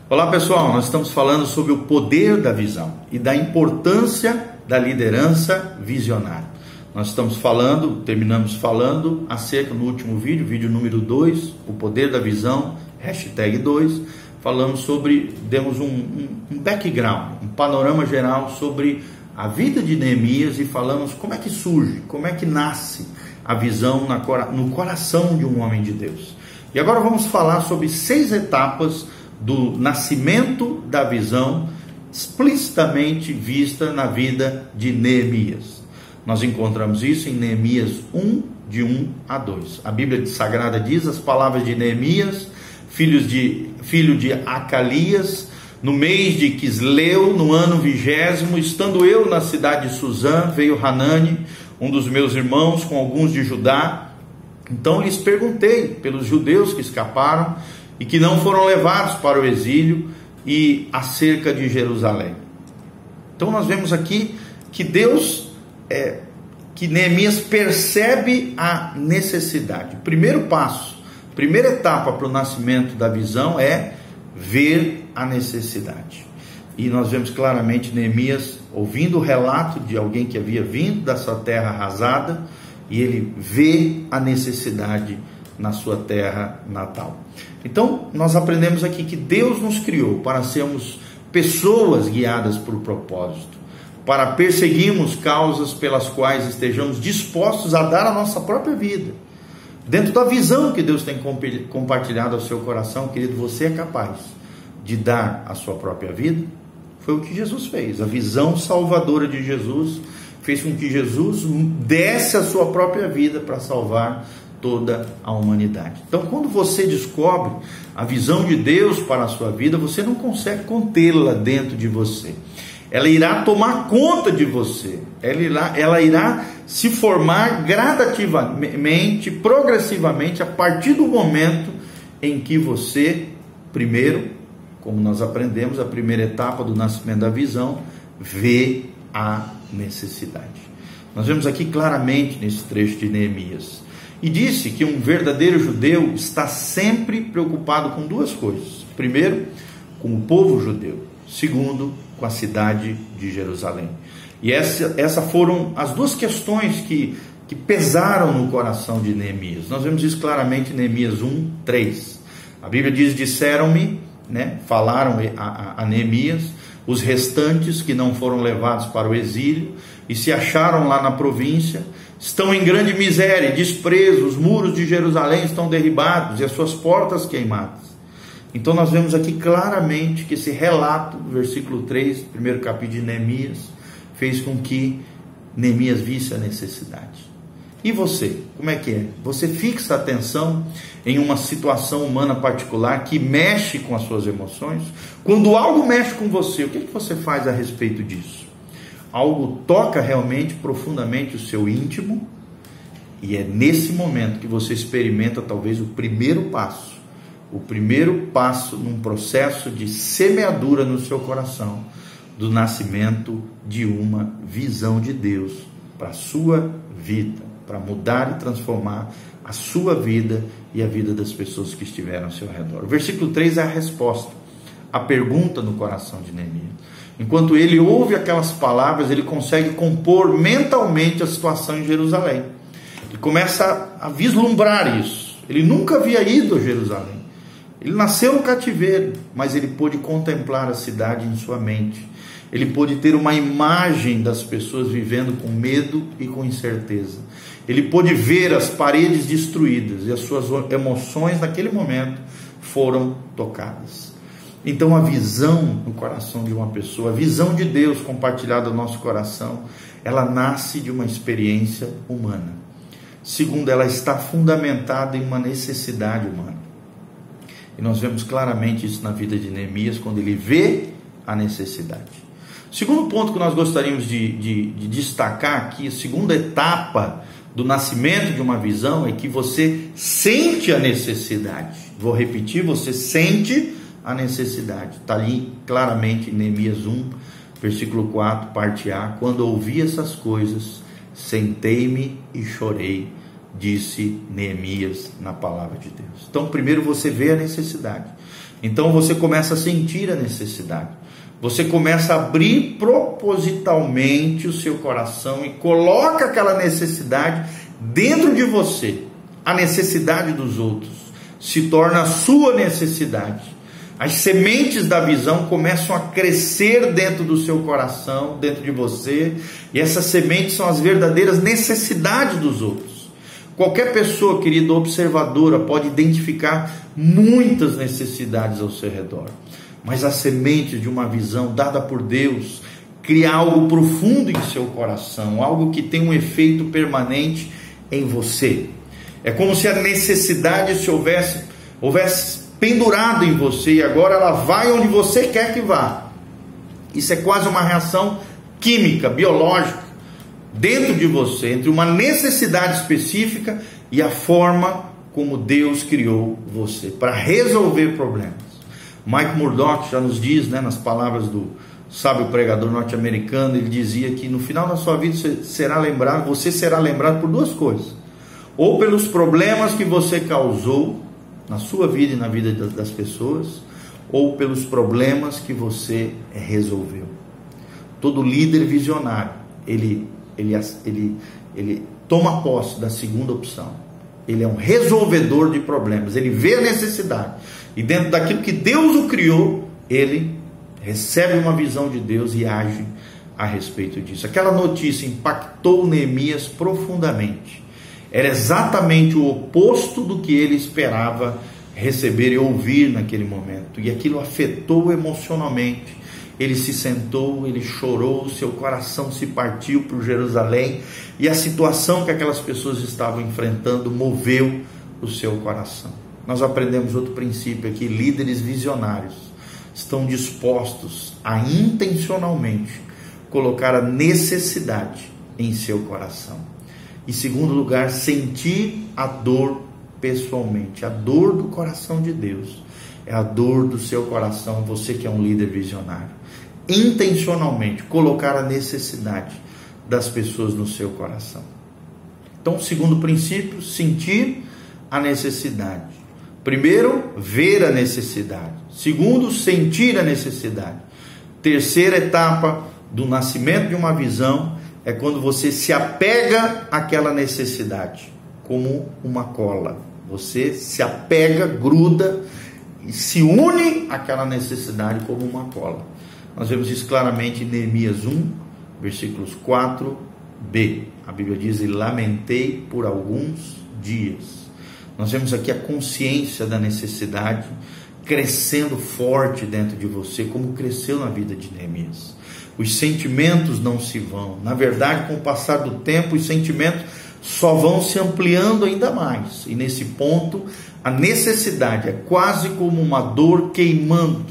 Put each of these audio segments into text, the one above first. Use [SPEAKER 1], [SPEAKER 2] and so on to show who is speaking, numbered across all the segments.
[SPEAKER 1] Olá pessoal, nós estamos falando sobre o poder da visão e da importância da liderança visionária. Nós terminamos falando acerca no último vídeo número 2, o poder da visão, #2, falamos sobre, demos um background, um panorama geral sobre a vida de Neemias e falamos como é que surge, como é que nasce a visão no coração de um homem de Deus. E agora vamos falar sobre 6 etapas do nascimento da visão explicitamente vista na vida de Neemias. Nós encontramos isso em Neemias 1, de 1 a 2. A Bíblia Sagrada diz as palavras de Neemias, filho de Acalias, no mês de Quisleu, no ano 20º, estando eu na cidade de Suzã, veio Hanani, um dos meus irmãos, com alguns de Judá. Então lhes perguntei pelos judeus que escaparam e que não foram levados para o exílio e acerca de Jerusalém. Então nós vemos aqui que que Neemias percebe a necessidade. O primeiro passo, primeira etapa para o nascimento da visão é ver a necessidade. E nós vemos claramente Neemias ouvindo o relato de alguém que havia vindo da sua terra arrasada, e ele vê a necessidade na sua terra natal. Então nós aprendemos aqui que Deus nos criou para sermos pessoas guiadas por propósito, para perseguirmos causas pelas quais estejamos dispostos a dar a nossa própria vida, dentro da visão que Deus tem compartilhado ao seu coração. Querido, você é capaz de dar a sua própria vida? Foi o que Jesus fez. A visão salvadora de Jesus fez com que Jesus desse a sua própria vida para salvar toda a humanidade. Então, quando você descobre a visão de Deus para a sua vida, você não consegue contê-la dentro de você. Ela irá tomar conta de você. Ela irá se formar gradativamente, progressivamente, a partir do momento em que você, primeiro, como nós aprendemos, a primeira etapa do nascimento da visão, vê a necessidade. Nós vemos aqui claramente nesse trecho de Neemias. E disse que um verdadeiro judeu está sempre preocupado com 2 coisas. Primeiro, com o povo judeu. Segundo, com a cidade de Jerusalém. E essas foram as 2 questões que pesaram no coração de Neemias. Nós vemos isso claramente em Neemias 1, 3. A Bíblia diz: disseram-me, falaram a Neemias, os restantes que não foram levados para o exílio e se acharam lá na província, estão em grande miséria e desprezo, os muros de Jerusalém estão derribados e as suas portas queimadas. Então nós vemos aqui claramente que esse relato, versículo 3, primeiro capítulo de Neemias, fez com que Neemias visse a necessidade. E você, como é que é? Você fixa a atenção em uma situação humana particular que mexe com as suas emoções? Quando algo mexe com você, o que você faz a respeito disso? Algo toca realmente, profundamente o seu íntimo, e é nesse momento que você experimenta talvez o primeiro passo num processo de semeadura no seu coração, do nascimento de uma visão de Deus para a sua vida, para mudar e transformar a sua vida e a vida das pessoas que estiveram ao seu redor. O versículo 3 é a resposta, a pergunta no coração de Neemias. Enquanto ele ouve aquelas palavras, ele consegue compor mentalmente a situação em Jerusalém. Ele começa a vislumbrar isso. Ele nunca havia ido a Jerusalém. Ele nasceu no cativeiro, mas ele pôde contemplar a cidade em sua mente. Ele pôde ter uma imagem das pessoas vivendo com medo e com incerteza. Ele pôde ver as paredes destruídas e as suas emoções naquele momento foram tocadas. Então a visão no coração de uma pessoa, a visão de Deus compartilhada no nosso coração, ela nasce de uma experiência humana. Segundo, ela está fundamentada em uma necessidade humana. E nós vemos claramente isso na vida de Neemias, quando ele vê a necessidade. O segundo ponto que nós gostaríamos de destacar aqui, a segunda etapa do nascimento de uma visão, é que você sente a necessidade. Vou repetir, você sente a necessidade. Está ali claramente em Neemias 1, versículo 4, parte A. Quando ouvi essas coisas, sentei-me e chorei, disse Neemias na palavra de Deus. Então primeiro você vê a necessidade. Então você começa a sentir a necessidade. Você começa a abrir propositalmente o seu coração e coloca aquela necessidade dentro de você. A necessidade dos outros se torna a sua necessidade. As sementes da visão começam a crescer dentro do seu coração, dentro de você, e essas sementes são as verdadeiras necessidades dos outros. Qualquer pessoa, querido, observadora, pode identificar muitas necessidades ao seu redor, mas a semente de uma visão dada por Deus cria algo profundo em seu coração, algo que tem um efeito permanente em você. É como se a necessidade se houvesse pendurado em você, e agora ela vai onde você quer que vá. Isso é quase uma reação química, biológica, dentro de você, entre uma necessidade específica e a forma como Deus criou você, para resolver problemas. Mike Murdock já nos diz, nas palavras do sábio pregador norte-americano, ele dizia que no final da sua vida você será lembrado por duas coisas: ou pelos problemas que você causou na sua vida e na vida das pessoas, ou pelos problemas que você resolveu. Todo líder visionário, ele toma posse da segunda opção. Ele é um resolvedor de problemas, ele vê a necessidade, e dentro daquilo que Deus o criou, ele recebe uma visão de Deus e age a respeito disso. Aquela notícia impactou Neemias profundamente. Era exatamente o oposto do que ele esperava receber e ouvir naquele momento. E aquilo afetou emocionalmente. Ele se sentou, ele chorou, seu coração se partiu por Jerusalém. E a situação que aquelas pessoas estavam enfrentando moveu o seu coração. Nós aprendemos outro princípio aqui: líderes visionários estão dispostos a intencionalmente colocar a necessidade em seu coração. Em segundo lugar, sentir a dor pessoalmente. A dor do coração de Deus é a dor do seu coração, você que é um líder visionário. Intencionalmente colocar a necessidade das pessoas no seu coração. Então, segundo princípio, sentir a necessidade. Primeiro, ver a necessidade. Segundo, sentir a necessidade. Terceira etapa do nascimento de uma visão é quando você se apega àquela necessidade, como uma cola. Você se apega, gruda e se une àquela necessidade como uma cola. Nós vemos isso claramente em Neemias 1, versículos 4b. A Bíblia diz: e lamentei por alguns dias. Nós vemos aqui a consciência da necessidade crescendo forte dentro de você, como cresceu na vida de Neemias. Os sentimentos não se vão. Na verdade, com o passar do tempo, os sentimentos só vão se ampliando ainda mais. E nesse ponto, a necessidade é quase como uma dor queimando,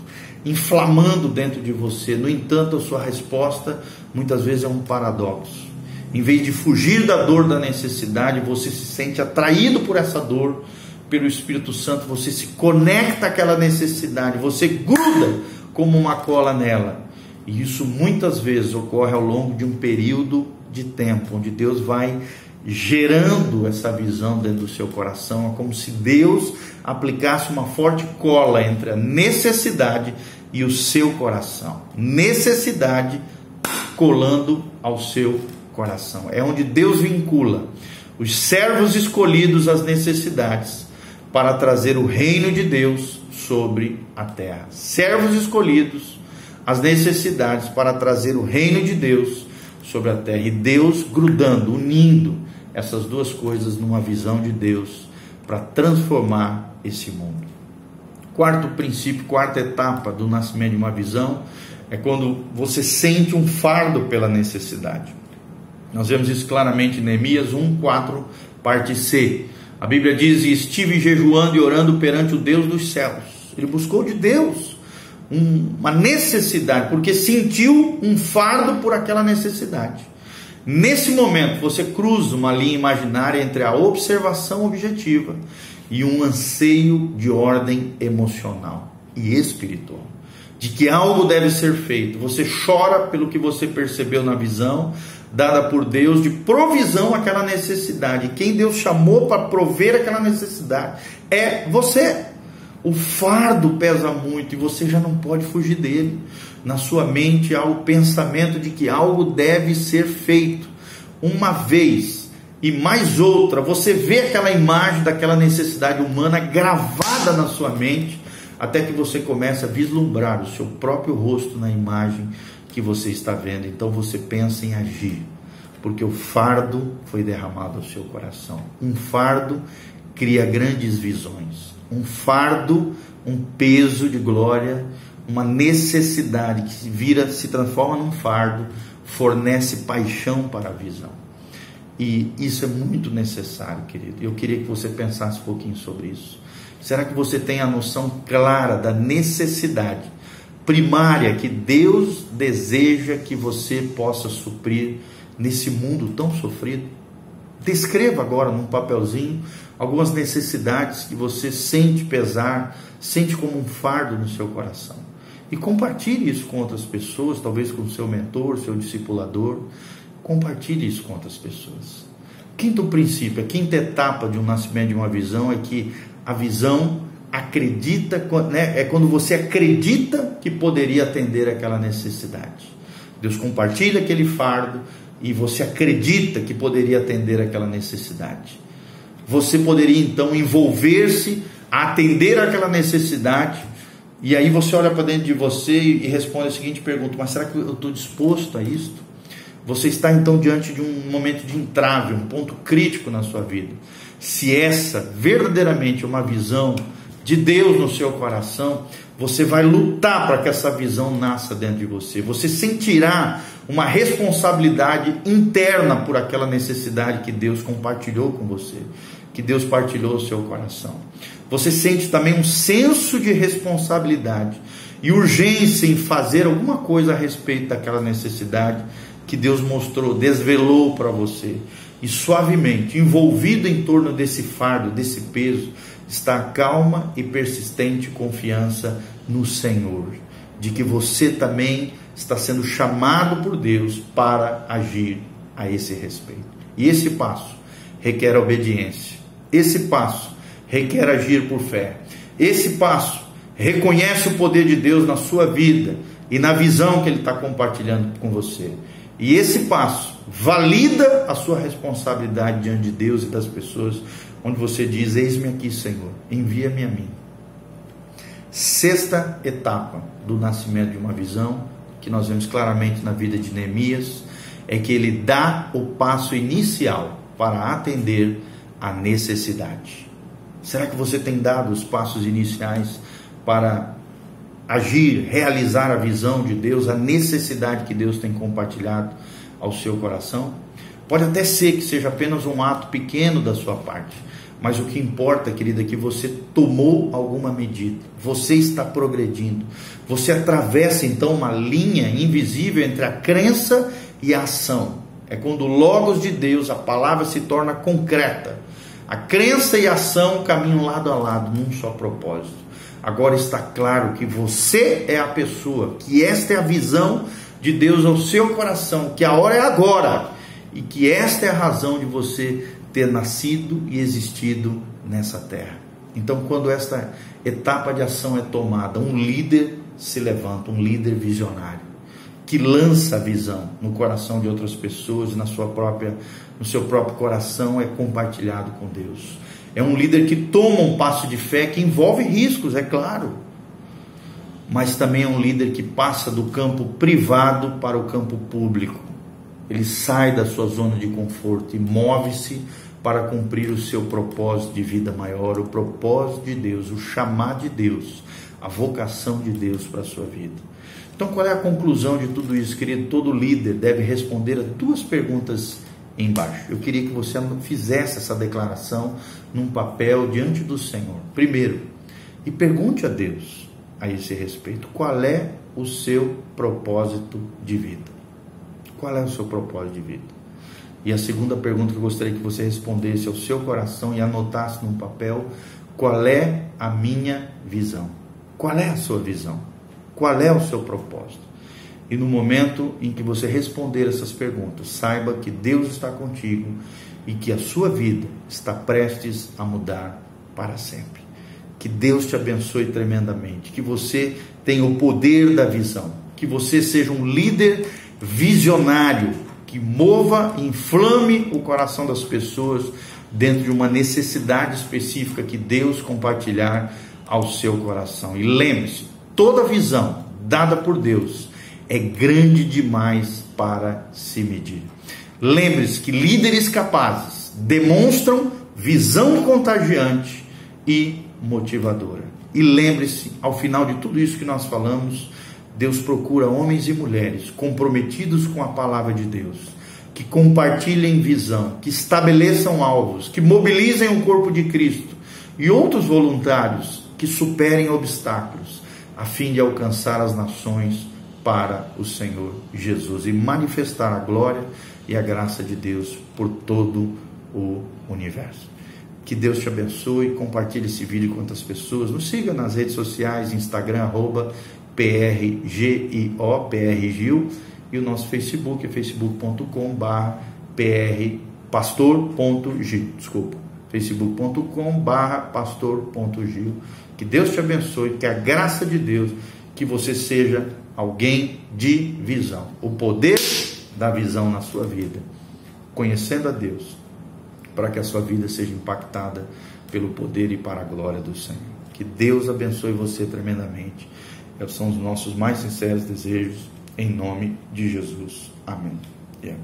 [SPEAKER 1] inflamando dentro de você. No entanto, a sua resposta muitas vezes é um paradoxo. Em vez de fugir da dor da necessidade, você se sente atraído por essa dor, pelo Espírito Santo, você se conecta àquela necessidade, você gruda como uma cola nela. E isso muitas vezes ocorre ao longo de um período de tempo, onde Deus vai gerando essa visão dentro do seu coração. É como se Deus aplicasse uma forte cola entre a necessidade e o seu coração. Necessidade colando ao seu coração. É onde Deus vincula os servos escolhidos às necessidades para trazer o reino de Deus sobre a terra. Servos escolhidos às necessidades para trazer o reino de Deus sobre a terra. E Deus grudando, unindo essas duas coisas numa visão de Deus para transformar esse mundo. Quarto princípio, quarta etapa do nascimento de uma visão é quando você sente um fardo pela necessidade. Nós vemos isso claramente em Neemias 1:4, parte C. A Bíblia diz: e estive jejuando e orando perante o Deus dos céus. Ele buscou de Deus uma necessidade, porque sentiu um fardo por aquela necessidade. Nesse momento você cruza uma linha imaginária entre a observação objetiva e um anseio de ordem emocional e espiritual, de que algo deve ser feito. Você chora pelo que você percebeu na visão dada por Deus de provisão àquela necessidade. E quem Deus chamou para prover aquela necessidade é você. O fardo pesa muito e você já não pode fugir dele. Na sua mente há o pensamento de que algo deve ser feito. Uma vez e mais outra, você vê aquela imagem daquela necessidade humana gravada na sua mente, até que você comece a vislumbrar o seu próprio rosto na imagem que você está vendo. Então você pensa em agir, porque o fardo foi derramado ao seu coração. Um fardo cria grandes visões. Um fardo, um peso de glória, uma necessidade que se transforma num fardo, fornece paixão para a visão. E isso é muito necessário, querido. Eu queria que você pensasse um pouquinho sobre isso. Será que você tem a noção clara da necessidade primária que Deus deseja que você possa suprir nesse mundo tão sofrido? Descreva agora num papelzinho algumas necessidades que você sente pesar, sente como um fardo no seu coração. E compartilhe isso com outras pessoas, talvez com o seu mentor, seu discipulador. Compartilhe isso com outras pessoas. Quinto princípio, a quinta etapa de um nascimento de uma visão é que a visão acredita, né? É quando você acredita que poderia atender aquela necessidade. Deus compartilha aquele fardo e você acredita que poderia atender aquela necessidade. Você poderia então envolver-se a atender aquela necessidade, e aí você olha para dentro de você e responde a seguinte pergunta: mas será que eu estou disposto a isto? Você está então diante de um momento de entrave, um ponto crítico na sua vida. Se essa verdadeiramente é uma visão de Deus no seu coração, você vai lutar para que essa visão nasça dentro de você. Você sentirá uma responsabilidade interna por aquela necessidade que Deus compartilhou com você, que Deus partilhou o seu coração. Você sente também um senso de responsabilidade e urgência em fazer alguma coisa a respeito daquela necessidade que Deus mostrou, desvelou para você. E suavemente, envolvido em torno desse fardo, desse peso, está a calma e persistente confiança no Senhor, de que você também está sendo chamado por Deus para agir a esse respeito. E esse passo requer obediência. Esse passo requer agir por fé. Esse passo reconhece o poder de Deus na sua vida e na visão que Ele está compartilhando com você. E esse passo valida a sua responsabilidade diante de Deus e das pessoas, onde você diz: eis-me aqui, Senhor, envia-me a mim. Sexta etapa do nascimento de uma visão, que nós vemos claramente na vida de Neemias, é que ele dá o passo inicial para atender a necessidade. Será que você tem dado os passos iniciais para agir, realizar a visão de Deus, a necessidade que Deus tem compartilhado ao seu coração? Pode até ser que seja apenas um ato pequeno da sua parte, mas o que importa, querida, é que você tomou alguma medida, você está progredindo, você atravessa então uma linha invisível entre a crença e a ação. É quando o Logos de Deus, a palavra, se torna concreta. A crença e a ação caminham lado a lado num só propósito. Agora está claro que você é a pessoa, que esta é a visão de Deus ao seu coração, que a hora é agora, e que esta é a razão de você ter nascido e existido nessa terra. Então, quando esta etapa de ação é tomada, um líder se levanta, um líder visionário, que lança a visão no coração de outras pessoas, no seu próprio coração, é compartilhado com Deus. É um líder que toma um passo de fé que envolve riscos, é claro, mas também é um líder que passa do campo privado para o campo público. Ele sai da sua zona de conforto e move-se para cumprir o seu propósito de vida maior, o propósito de Deus, o chamado de Deus, a vocação de Deus para a sua vida. Então, qual é a conclusão de tudo isso, querido? Todo líder deve responder a duas perguntas embaixo. Eu queria que você fizesse essa declaração num papel diante do Senhor. Primeiro, e pergunte a Deus a esse respeito: qual é o seu propósito de vida? Qual é o seu propósito de vida? E a segunda pergunta que eu gostaria que você respondesse ao seu coração e anotasse num papel: qual é a minha visão? Qual é a sua visão? Qual é o seu propósito? E no momento em que você responder essas perguntas, saiba que Deus está contigo e que a sua vida está prestes a mudar para sempre. Que Deus te abençoe tremendamente, que você tenha o poder da visão, que você seja um líder visionário, que mova, inflame o coração das pessoas dentro de uma necessidade específica que Deus compartilhar ao seu coração. E lembre-se, toda visão dada por Deus é grande demais para se medir. Lembre-se que líderes capazes demonstram visão contagiante e motivadora. E lembre-se, ao final de tudo isso que nós falamos, Deus procura homens e mulheres comprometidos com a palavra de Deus, que compartilhem visão, que estabeleçam alvos, que mobilizem o corpo de Cristo e outros voluntários que superem obstáculos, a fim de alcançar as nações para o Senhor Jesus e manifestar a glória e a graça de Deus por todo o universo. Que Deus te abençoe, compartilhe esse vídeo com outras pessoas, nos siga nas redes sociais, Instagram, @PRGIO, e o nosso Facebook é facebook.com/pastor.gil. Que Deus te abençoe, que a graça de Deus, que você seja alguém de visão, o poder da visão na sua vida, conhecendo a Deus, para que a sua vida seja impactada pelo poder e para a glória do Senhor. Que Deus abençoe você tremendamente. Esses são os nossos mais sinceros desejos, em nome de Jesus. Amém e amém.